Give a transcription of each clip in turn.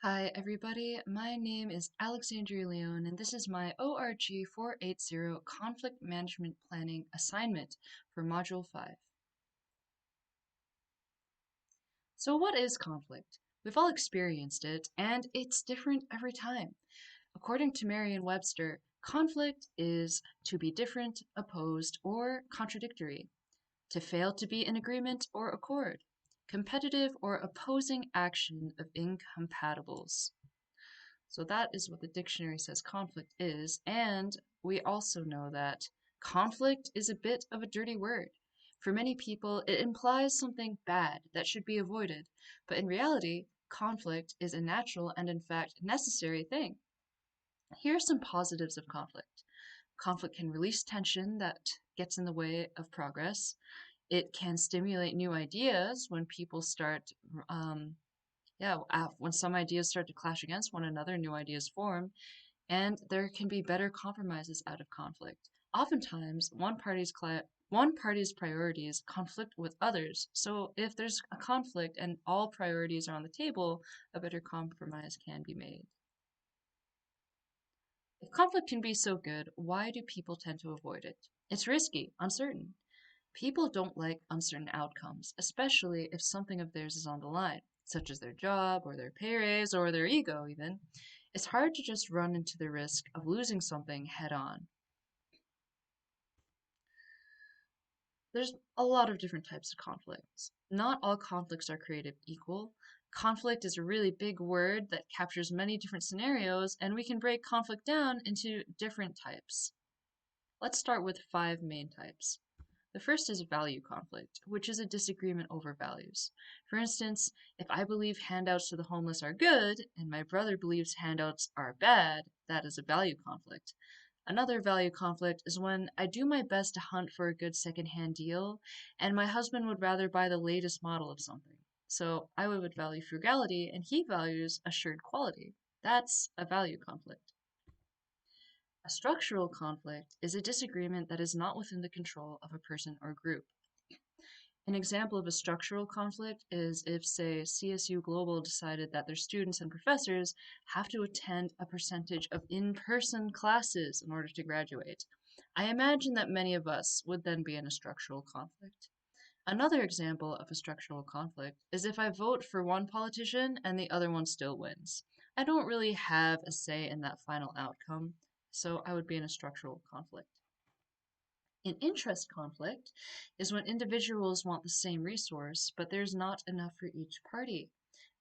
Hi, everybody. My name is Alexandria Leone, and this is my ORG480 Conflict Management Planning assignment for Module 5. So, what is conflict? We've all experienced it, and it's different every time. According to Merriam-Webster, conflict is to be different, opposed, or contradictory, to fail to be in agreement or accord, competitive or opposing action of incompatibles. So that is what the dictionary says conflict is, and we also know that conflict is a bit of a dirty word. For many people, it implies something bad that should be avoided, but in reality, conflict is a natural and in fact necessary thing. Here are some positives of conflict. Conflict can release tension that gets in the way of progress. It can stimulate new ideas when people start when some ideas start to clash against one another, new ideas form, and there can be better compromises out of conflict. Oftentimes, one party's priorities conflict with others, so if there's a conflict and all priorities are on the table, a better compromise can be made. If conflict can be so good, why do people tend to avoid it? It's risky, uncertain. People don't like uncertain outcomes, especially if something of theirs is on the line, such as their job or their pay raise or their ego even. It's hard to just run into the risk of losing something head on. There's a lot of different types of conflicts. Not all conflicts are created equal. Conflict is a really big word that captures many different scenarios, and we can break conflict down into different types. Let's start with 5 main types. The first is value conflict, which is a disagreement over values. For instance, if I believe handouts to the homeless are good and my brother believes handouts are bad, that is a value conflict. Another value conflict is when I do my best to hunt for a good secondhand deal and my husband would rather buy the latest model of something. So I would value frugality and he values assured quality. That's a value conflict. A structural conflict is a disagreement that is not within the control of a person or group. An example of a structural conflict is if, say, CSU Global decided that their students and professors have to attend a percentage of in-person classes in order to graduate. I imagine that many of us would then be in a structural conflict. Another example of a structural conflict is if I vote for one politician and the other one still wins. I don't really have a say in that final outcome, so I would be in a structural conflict. An interest conflict is when individuals want the same resource, but there's not enough for each party.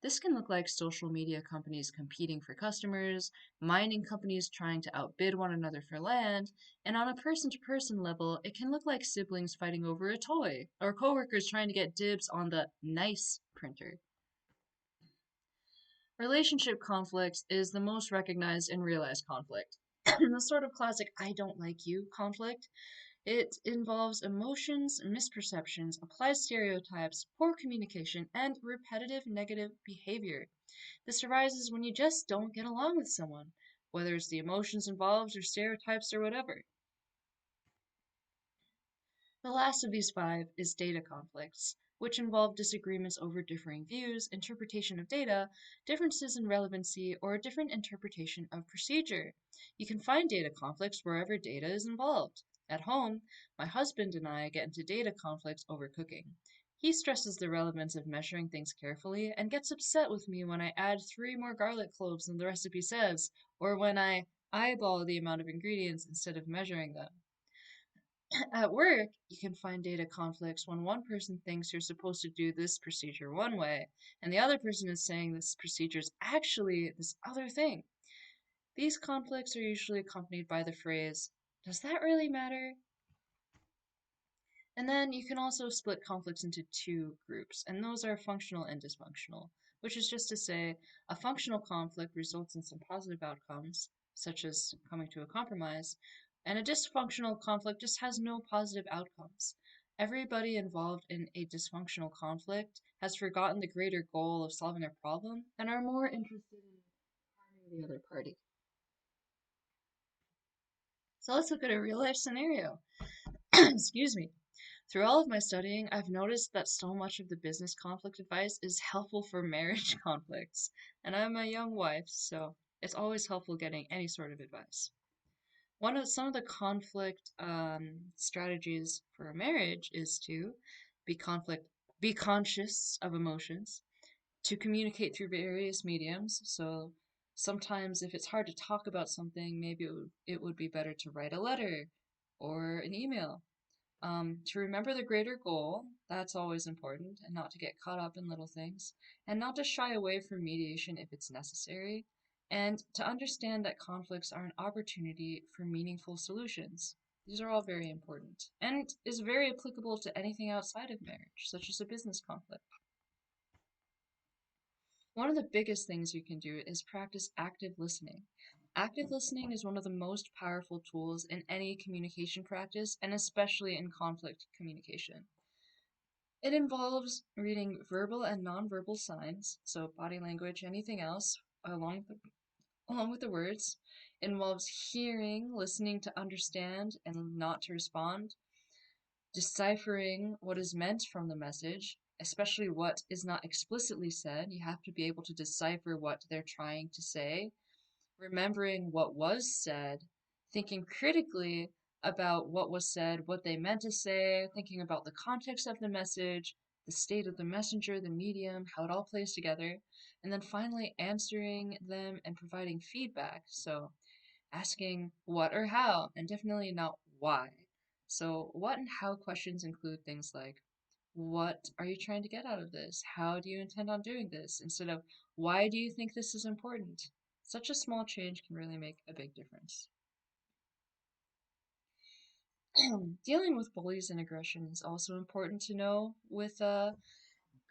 This can look like social media companies competing for customers, mining companies trying to outbid one another for land, and on a person to person level, it can look like siblings fighting over a toy, or coworkers trying to get dibs on the nice printer. Relationship conflict is the most recognized and realized conflict. The sort of classic I don't like you conflict. It involves emotions, misperceptions, applied stereotypes, poor communication, and repetitive negative behavior. This arises when you just don't get along with someone, whether it's the emotions involved or stereotypes or whatever. The last of these 5 is data conflicts, which involve disagreements over differing views, interpretation of data, differences in relevancy, or a different interpretation of procedure. You can find data conflicts wherever data is involved. At home, my husband and I get into data conflicts over cooking. He stresses the relevance of measuring things carefully and gets upset with me when I add 3 more garlic cloves than the recipe says, or when I eyeball the amount of ingredients instead of measuring them. At work, you can find data conflicts when one person thinks you're supposed to do this procedure one way, and the other person is saying this procedure is actually this other thing. These conflicts are usually accompanied by the phrase, "Does that really matter?" And then you can also split conflicts into 2 groups, and those are functional and dysfunctional, which is just to say a functional conflict results in some positive outcomes, such as coming to a compromise, and a dysfunctional conflict just has no positive outcomes. Everybody involved in a dysfunctional conflict has forgotten the greater goal of solving a problem and are more interested in harming the other party. So let's look at a real life scenario. Excuse me. Through all of my studying, I've noticed that so much of the business conflict advice is helpful for marriage conflicts. And I'm a young wife, so it's always helpful getting any sort of advice. One of some of the conflict strategies for a marriage is to be conflict, be conscious of emotions, to communicate through various mediums. So sometimes, if it's hard to talk about something, maybe it would be better to write a letter or an email. To remember the greater goal, that's always important, and not to get caught up in little things, and not to shy away from mediation if it's necessary, and to understand that conflicts are an opportunity for meaningful solutions. These are all very important, and is very applicable to anything outside of marriage, such as a business conflict. One of the biggest things you can do is practice active listening. Active listening is one of the most powerful tools in any communication practice, and especially in conflict communication. It involves reading verbal and nonverbal signs, so body language, anything else, along with the words. It involves hearing, listening to understand and not to respond, deciphering what is meant from the message, especially what is not explicitly said. You have to be able to decipher what they're trying to say, remembering what was said, thinking critically about what was said, what they meant to say, thinking about the context of the message, the state of the messenger, the medium, how it all plays together, and then finally answering them and providing feedback. So asking what or how, and definitely not why. So, what and how questions include things like, what are you trying to get out of this? How do you intend on doing this? Instead of, why do you think this is important? Such a small change can really make a big difference. Dealing with bullies and aggression is also important to know with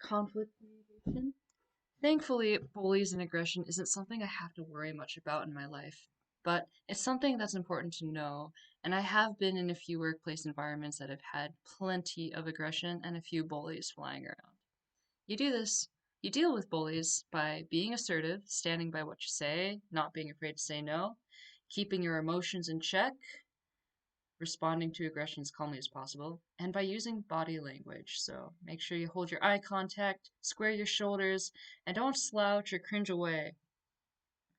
conflict communication. Thankfully, bullies and aggression isn't something I have to worry much about in my life, but it's something that's important to know, and I have been in a few workplace environments that have had plenty of aggression and a few bullies flying around. You do this, you deal with bullies by being assertive, standing by what you say, not being afraid to say no, keeping your emotions in check, responding to aggression as calmly as possible, and by using body language. So make sure you hold your eye contact, square your shoulders, and don't slouch or cringe away.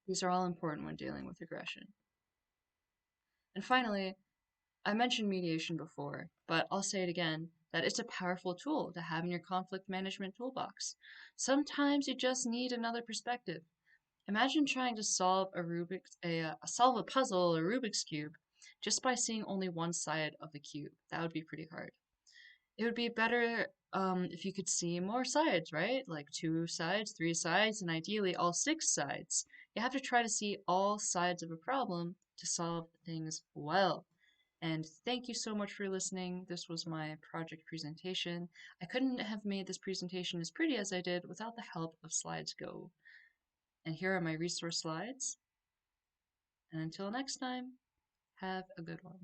These are all important when dealing with aggression. And finally, I mentioned mediation before, but I'll say it again that it's a powerful tool to have in your conflict management toolbox. Sometimes you just need another perspective. Imagine trying to solve a puzzle or Rubik's cube just by seeing only one side of the cube. That would be pretty hard. It would be better if you could see more sides, right? Like two sides, three sides, and ideally all six sides. You have to try to see all sides of a problem to solve things well. And thank you so much for listening. This was my project presentation. I couldn't have made this presentation as pretty as I did without the help of SlidesGo. And here are my resource slides. And until next time, have a good one.